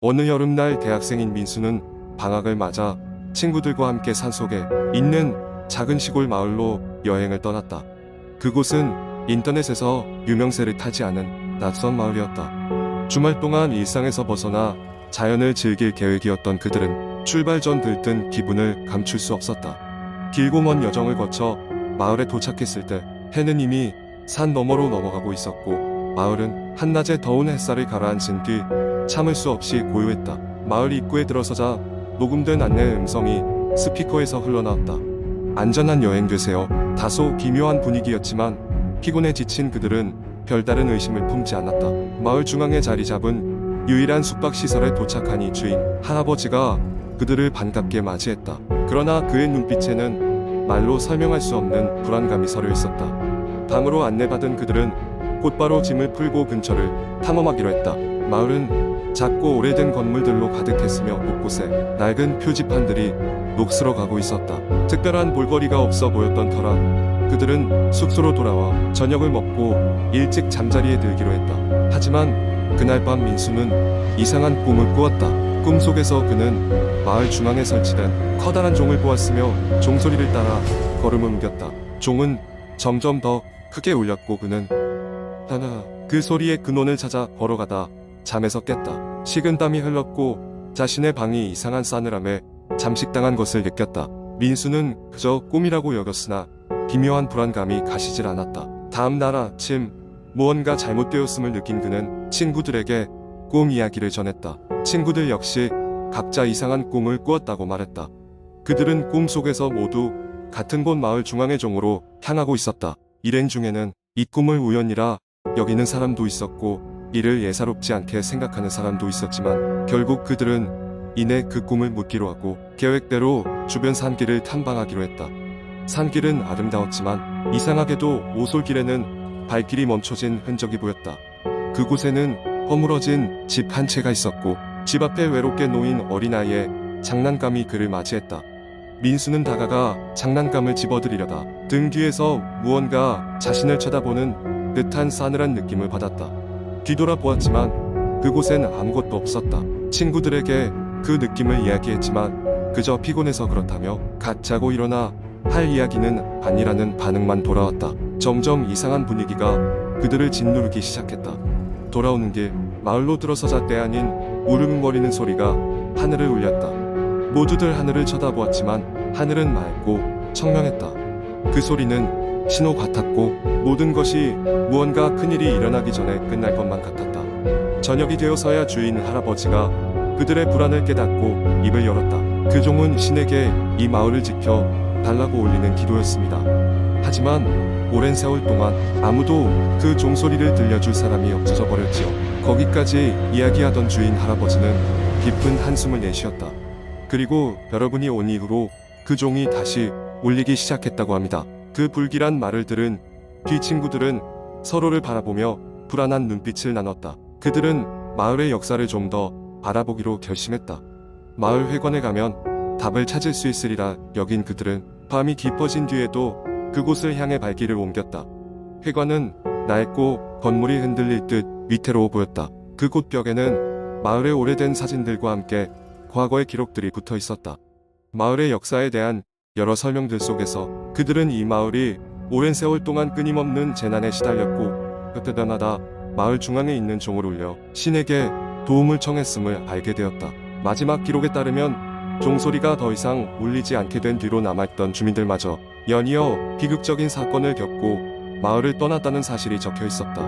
어느 여름날 대학생인 민수는 방학을 맞아 친구들과 함께 산속에 있는 작은 시골 마을로 여행을 떠났다. 그곳은 인터넷에서 유명세를 타지 않은 낯선 마을이었다. 주말 동안 일상에서 벗어나 자연을 즐길 계획이었던 그들은 출발 전 들뜬 기분을 감출 수 없었다. 길고 먼 여정을 거쳐 마을에 도착했을 때 해는 이미 산 너머로 넘어가고 있었고, 마을은 한낮에 더운 햇살을 가라앉힌 뒤 참을 수 없이 고요했다. 마을 입구에 들어서자 녹음된 안내 음성이 스피커에서 흘러나왔다. 안전한 여행 되세요. 다소 기묘한 분위기였지만 피곤에 지친 그들은 별다른 의심을 품지 않았다. 마을 중앙에 자리 잡은 유일한 숙박시설에 도착하니 주인 할아버지가 그들을 반갑게 맞이했다. 그러나 그의 눈빛에는 말로 설명할 수 없는 불안감이 서려 있었다. 방으로 안내받은 그들은 곧바로 짐을 풀고 근처를 탐험하기로 했다. 마을은 작고 오래된 건물들로 가득했으며 곳곳에 낡은 표지판들이 녹슬어 가고 있었다. 특별한 볼거리가 없어 보였던 터라 그들은 숙소로 돌아와 저녁을 먹고 일찍 잠자리에 들기로 했다. 하지만 그날 밤 민수는 이상한 꿈을 꾸었다. 꿈속에서 그는 마을 중앙에 설치된 커다란 종을 보았으며 종소리를 따라 걸음을 옮겼다. 종은 점점 더 크게 울렸고 그는 그 소리의 근원을 찾아 걸어가다 잠에서 깼다. 식은땀이 흘렀고 자신의 방이 이상한 싸늘함에 잠식당한 것을 느꼈다. 민수는 그저 꿈이라고 여겼으나 기묘한 불안감이 가시질 않았다. 다음 날 아침 무언가 잘못되었음을 느낀 그는 친구들에게 꿈 이야기를 전했다. 친구들 역시 각자 이상한 꿈을 꾸었다고 말했다. 그들은 꿈속에서 모두 같은 곳 마을 중앙의 종으로 향하고 있었다. 일행 중에는 이 꿈을 우연이라 여기는 사람도 있었고 이를 예사롭지 않게 생각하는 사람도 있었지만 결국 그들은 이내 그 꿈을 묻기로 하고 계획대로 주변 산길을 탐방하기로 했다. 산길은 아름다웠지만 이상하게도 오솔길에는 발길이 멈춰진 흔적이 보였다. 그곳에는 허물어진 집 한 채가 있었고 집 앞에 외롭게 놓인 어린아이의 장난감이 그를 맞이했다. 민수는 다가가 장난감을 집어들이려다 등 뒤에서 무언가 자신을 쳐다보는 듯한 싸늘한 느낌을 받았다. 뒤돌아 보았지만 그곳엔 아무것도 없었다. 친구들에게 그 느낌을 이야기했지만 그저 피곤해서 그렇다며 갓 자고 일어나 할 이야기는 아니라는 반응만 돌아왔다. 점점 이상한 분위기가 그들을 짓누르기 시작했다. 돌아오는 길 마을로 들어서자 때 아닌 우르릉거리는 소리가 하늘을 울렸다. 모두들 하늘을 쳐다보았지만 하늘은 맑고 청명했다. 그 소리는 신호 같았고 모든 것이 무언가 큰일이 일어나기 전에 끝날 것만 같았다. 저녁이 되어서야 주인 할아버지가 그들의 불안을 깨닫고 입을 열었다. 그 종은 신에게 이 마을을 지켜 달라고 올리는 기도였습니다. 하지만 오랜 세월 동안 아무도 그 종소리를 들려줄 사람이 없어져 버렸지요. 거기까지 이야기하던 주인 할아버지는 깊은 한숨을 내쉬었다. 그리고 여러분이 온 이후로 그 종이 다시 울리기 시작했다고 합니다. 그 불길한 말을 들은 뒤 친구들은 서로를 바라보며 불안한 눈빛을 나눴다. 그들은 마을의 역사를 좀 더 알아보기로 결심했다. 마을 회관에 가면 답을 찾을 수 있으리라 여긴 그들은 밤이 깊어진 뒤에도 그곳을 향해 발길을 옮겼다. 회관은 낡고 건물이 흔들릴 듯 위태로워 보였다. 그곳 벽에는 마을의 오래된 사진들과 함께 과거의 기록들이 붙어 있었다. 마을의 역사에 대한 여러 설명들 속에서 그들은 이 마을이 오랜 세월 동안 끊임없는 재난에 시달렸고 그때 때마다 마을 중앙에 있는 종을 울려 신에게 도움을 청했음을 알게 되었다. 마지막 기록에 따르면 종소리가 더 이상 울리지 않게 된 뒤로 남아있던 주민들마저 연이어 비극적인 사건을 겪고 마을을 떠났다는 사실이 적혀 있었다.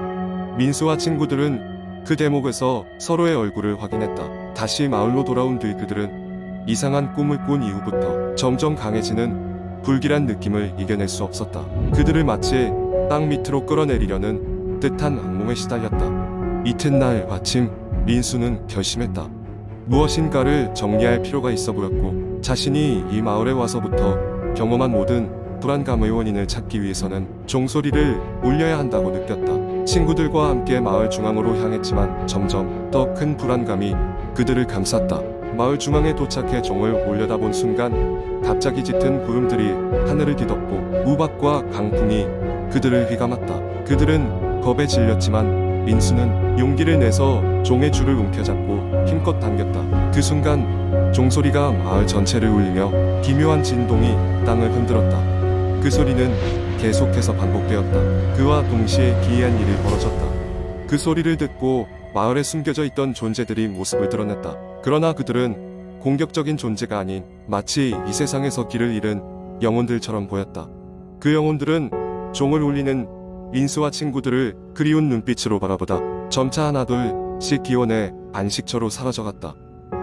민수와 친구들은 그 대목에서 서로의 얼굴을 확인했다. 다시 마을로 돌아온 뒤 그들은 이상한 꿈을 꾼 이후부터 점점 강해지는 불길한 느낌을 이겨낼 수 없었다. 그들을 마치 땅 밑으로 끌어내리려는 듯한 악몽에 시달렸다. 이튿날 아침 민수는 결심했다. 무엇인가를 정리할 필요가 있어 보였고 자신이 이 마을에 와서부터 경험한 모든 불안감의 원인을 찾기 위해서는 종소리를 울려야 한다고 느꼈다. 친구들과 함께 마을 중앙으로 향했지만 점점 더 큰 불안감이 그들을 감쌌다. 마을 중앙에 도착해 종을 올려다본 순간 갑자기 짙은 구름들이 하늘을 뒤덮고 우박과 강풍이 그들을 휘감았다. 그들은 겁에 질렸지만 민수는 용기를 내서 종의 줄을 움켜잡고 힘껏 당겼다. 그 순간 종소리가 마을 전체를 울리며 기묘한 진동이 땅을 흔들었다. 그 소리는 계속해서 반복되었다. 그와 동시에 기이한 일이 벌어졌다. 그 소리를 듣고 마을에 숨겨져 있던 존재들이 모습을 드러냈다. 그러나 그들은 공격적인 존재가 아닌 마치 이 세상에서 길을 잃은 영혼들처럼 보였다. 그 영혼들은 종을 울리는 민수와 친구들을 그리운 눈빛으로 바라보다 점차 하나둘씩 기원해 안식처로 사라져갔다.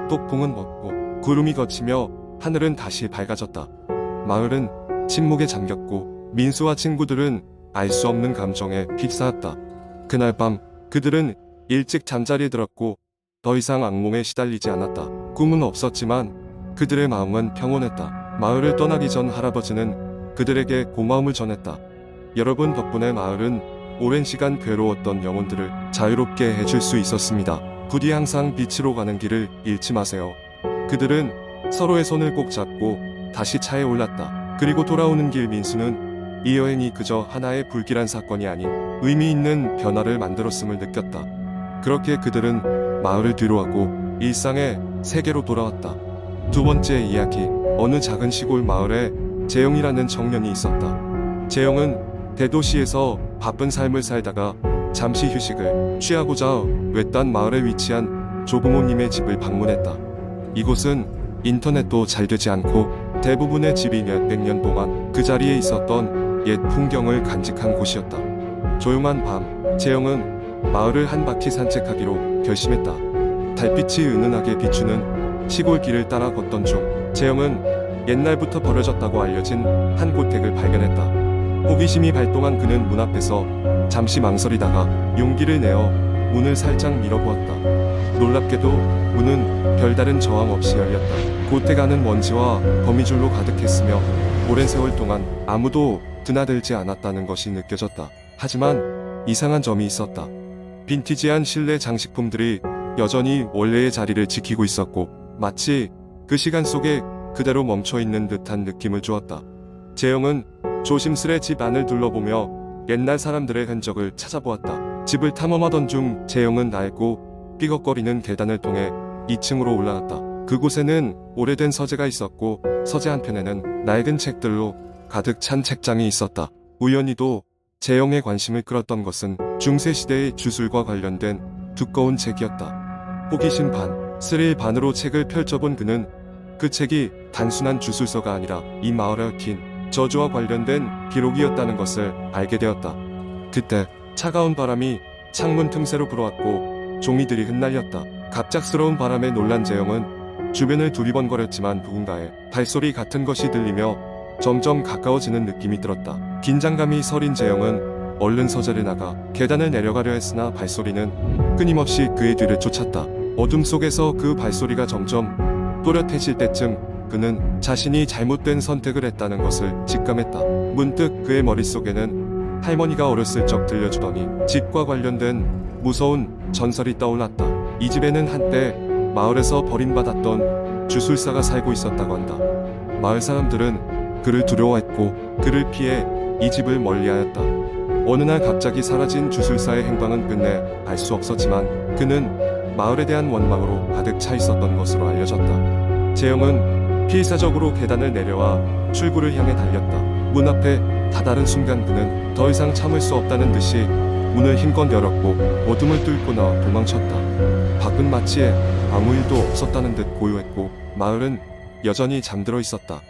폭풍은 멎고 구름이 걷히며 하늘은 다시 밝아졌다. 마을은 침묵에 잠겼고 민수와 친구들은 알 수 없는 감정에 휩싸였다. 그날 밤 그들은 일찍 잠자리에 들었고 더 이상 악몽에 시달리지 않았다. 꿈은 없었지만 그들의 마음은 평온했다. 마을을 떠나기 전 할아버지는 그들에게 고마움을 전했다. 여러분 덕분에 마을은 오랜 시간 괴로웠던 영혼들을 자유롭게 해줄 수 있었습니다. 부디 항상 빛으로 가는 길을 잃지 마세요. 그들은 서로의 손을 꼭 잡고 다시 차에 올랐다. 그리고 돌아오는 길 민수는 이 여행이 그저 하나의 불길한 사건이 아닌 의미 있는 변화를 만들었음을 느꼈다. 그렇게 그들은 마을을 뒤로하고 일상의 세계로 돌아왔다. 두 번째 이야기. 어느 작은 시골 마을에 재영이라는 청년이 있었다. 재영은 대도시에서 바쁜 삶을 살다가 잠시 휴식을 취하고자 외딴 마을에 위치한 조부모님의 집을 방문했다. 이곳은 인터넷도 잘 되지 않고 대부분의 집이 몇백 년 동안 그 자리에 있었던 옛 풍경을 간직한 곳이었다. 조용한 밤, 재영은 마을을 한 바퀴 산책하기로 결심했다. 달빛이 은은하게 비추는 시골 길을 따라 걷던 중 재영은 옛날부터 버려졌다고 알려진 한 고택을 발견했다. 호기심이 발동한 그는 문 앞에서 잠시 망설이다가 용기를 내어 문을 살짝 밀어보았다. 놀랍게도 문은 별다른 저항 없이 열렸다. 고택 안은 먼지와 거미줄로 가득했으며 오랜 세월 동안 아무도 드나들지 않았다는 것이 느껴졌다. 하지만 이상한 점이 있었다. 빈티지한 실내 장식품들이 여전히 원래의 자리를 지키고 있었고 마치 그 시간 속에 그대로 멈춰있는 듯한 느낌을 주었다. 재영은 조심스레 집 안을 둘러보며 옛날 사람들의 흔적을 찾아보았다. 집을 탐험하던 중 재영은 낡고 삐걱거리는 계단을 통해 2층으로 올라갔다. 그곳에는 오래된 서재가 있었고 서재 한편에는 낡은 책들로 가득 찬 책장이 있었다. 우연히도 재영의 관심을 끌었던 것은 중세시대의 주술과 관련된 두꺼운 책이었다. 호기심 반, 스릴 반으로 책을 펼쳐본 그는 그 책이 단순한 주술서가 아니라 이 마을에 얽힌 저주와 관련된 기록이었다는 것을 알게 되었다. 그때 차가운 바람이 창문 틈새로 불어왔고 종이들이 흩날렸다. 갑작스러운 바람에 놀란 재영은 주변을 두리번거렸지만 누군가의 발소리 같은 것이 들리며 점점 가까워지는 느낌이 들었다. 긴장감이 서린 재영은 얼른 서재를 나가 계단을 내려가려 했으나 발소리는 끊임없이 그의 뒤를 쫓았다. 어둠 속에서 그 발소리가 점점 또렷해질 때쯤 그는 자신이 잘못된 선택을 했다는 것을 직감했다. 문득 그의 머릿속에는 할머니가 어렸을 적 들려주더니 집과 관련된 무서운 전설이 떠올랐다. 이 집에는 한때 마을에서 버림받았던 주술사가 살고 있었다고 한다. 마을 사람들은 그를 두려워했고 그를 피해 이 집을 멀리하였다. 어느 날 갑자기 사라진 주술사의 행방은 끝내 알 수 없었지만 그는 마을에 대한 원망으로 가득 차 있었던 것으로 알려졌다. 재영은 필사적으로 계단을 내려와 출구를 향해 달렸다. 문 앞에 다다른 순간 그는 더 이상 참을 수 없다는 듯이 문을 힘껏 열었고 어둠을 뚫고 나와 도망쳤다. 밖은 마치 아무 일도 없었다는 듯 고요했고 마을은 여전히 잠들어 있었다.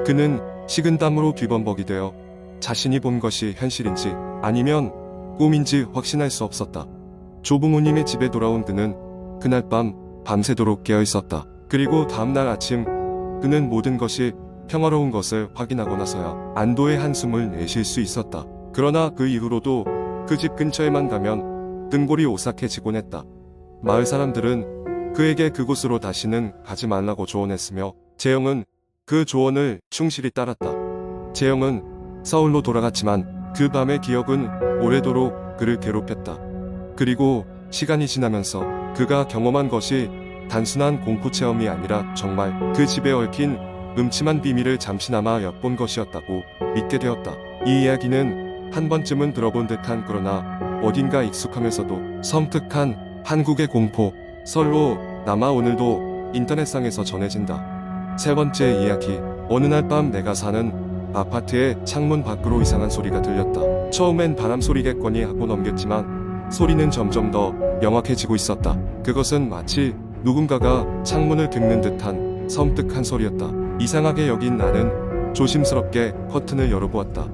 그는 식은땀으로 뒤범벅이 되어 자신이 본 것이 현실인지 아니면 꿈인지 확신할 수 없었다. 조부모님의 집에 돌아온 그는 그날 밤 밤새도록 깨어 있었다. 그리고 다음날 아침 그는 모든 것이 평화로운 것을 확인하고 나서야 안도의 한숨을 내쉴 수 있었다. 그러나 그 이후로도 그 집 근처에만 가면 등골이 오싹해지곤 했다. 마을 사람들은 그에게 그곳으로 다시는 가지 말라고 조언했으며 재영은 그 조언을 충실히 따랐다. 재영은 서울로 돌아갔지만 그 밤의 기억은 오래도록 그를 괴롭혔다. 그리고 시간이 지나면서 그가 경험한 것이 단순한 공포체험이 아니라 정말 그 집에 얽힌 음침한 비밀을 잠시나마 엿본 것이었다고 믿게 되었다. 이 이야기는 한 번쯤은 들어본 듯한 그러나 어딘가 익숙하면서도 섬뜩한 한국의 공포, 썰로 남아 오늘도 인터넷상에서 전해진다. 세 번째 이야기. 어느 날 밤 내가 사는 아파트의 창문 밖으로 이상한 소리가 들렸다. 처음엔 바람 소리겠거니 하고 넘겼지만 소리는 점점 더 명확해지고 있었다. 그것은 마치 누군가가 창문을 긁는 듯한 섬뜩한 소리였다. 이상하게 여긴 나는 조심스럽게 커튼을 열어보았다.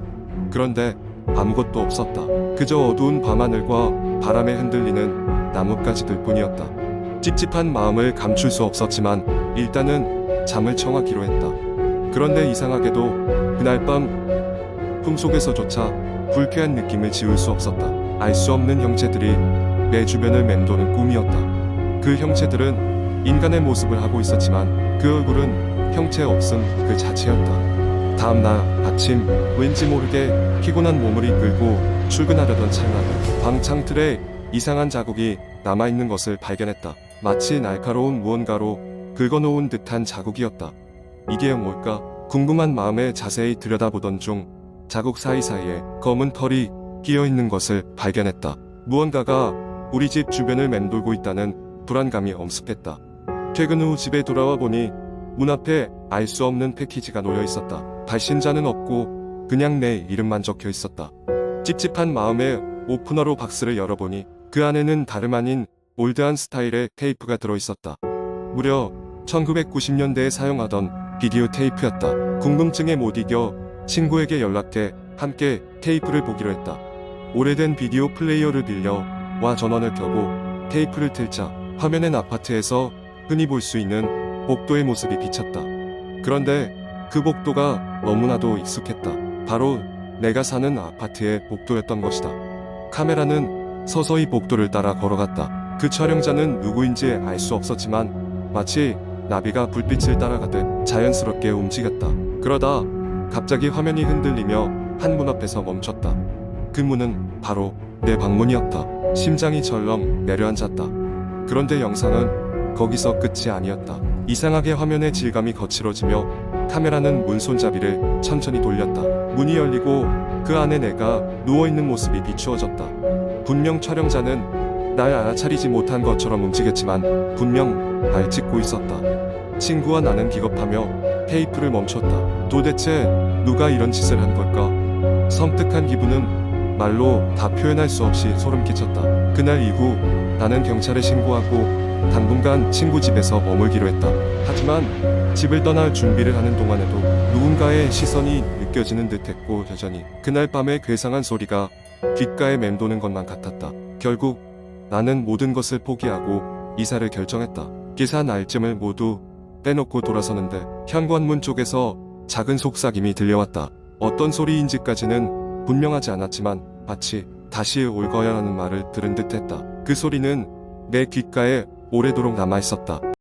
그런데 아무것도 없었다. 그저 어두운 밤하늘과 바람에 흔들리는 나뭇가지들 뿐이었다. 찝찝한 마음을 감출 수 없었지만 일단은 잠을 청하기로 했다. 그런데 이상하게도 그날 밤 꿈속에서조차 불쾌한 느낌을 지울 수 없었다. 알 수 없는 형체들이 내 주변을 맴도는 꿈이었다. 그 형체들은 인간의 모습을 하고 있었지만 그 얼굴은 형체 없음 그 자체였다. 다음날 아침 왠지 모르게 피곤한 몸을 이끌고 출근하려던 찰나 방 창틀에 이상한 자국이 남아있는 것을 발견했다. 마치 날카로운 무언가로 긁어놓은 듯한 자국이었다. 이게 뭘까? 궁금한 마음에 자세히 들여다보던 중 자국 사이사이에 검은 털이 끼어있는 것을 발견했다. 무언가가 우리 집 주변을 맴돌고 있다는 불안감이 엄습했다. 퇴근 후 집에 돌아와 보니 문 앞에 알 수 없는 패키지가 놓여 있었다. 발신자는 없고 그냥 내 이름만 적혀 있었다. 찝찝한 마음에 오프너로 박스를 열어보니 그 안에는 다름 아닌 올드한 스타일의 테이프가 들어있었다. 무려 1990년대에 사용하던 비디오 테이프였다. 궁금증에 못 이겨 친구에게 연락해 함께 테이프를 보기로 했다. 오래된 비디오 플레이어를 빌려 와 전원을 켜고 테이프를 틀자 화면엔 아파트에서 흔히 볼 수 있는 복도의 모습이 비쳤다. 그런데 그 복도가 너무나도 익숙했다. 바로 내가 사는 아파트의 복도였던 것이다. 카메라는 서서히 복도를 따라 걸어갔다. 그 촬영자는 누구인지 알 수 없었지만 마치 나비가 불빛을 따라가듯 자연스럽게 움직였다. 그러다 갑자기 화면이 흔들리며 한 문 앞에서 멈췄다. 그 문은 바로 내 방문이었다. 심장이 절렁 내려앉았다. 그런데 영상은 거기서 끝이 아니었다. 이상하게 화면의 질감이 거칠어지며 카메라는 문 손잡이를 천천히 돌렸다. 문이 열리고 그 안에 내가 누워있는 모습이 비추어졌다. 분명 촬영자는 날 알아차리지 못한 것처럼 움직였지만 분명 날 찍고 있었다. 친구와 나는 기겁하며 테이프를 멈췄다. 도대체 누가 이런 짓을 한 걸까? 섬뜩한 기분은 말로 다 표현할 수 없이 소름 끼쳤다. 그날 이후 나는 경찰에 신고하고 당분간 친구 집에서 머물기로 했다. 하지만 집을 떠날 준비를 하는 동안에도 누군가의 시선이 느껴지는 듯했고 여전히 그날 밤의 괴상한 소리가 귓가에 맴도는 것만 같았다. 결국 나는 모든 것을 포기하고 이사를 결정했다. 기사 날쯤을 모두 빼놓고 돌아서는데 현관문 쪽에서 작은 속삭임이 들려왔다. 어떤 소리인지까지는 분명하지 않았지만 마치 다시 올 거야라는 말을 들은 듯했다. 그 소리는 내 귓가에 오래도록 남아있었다.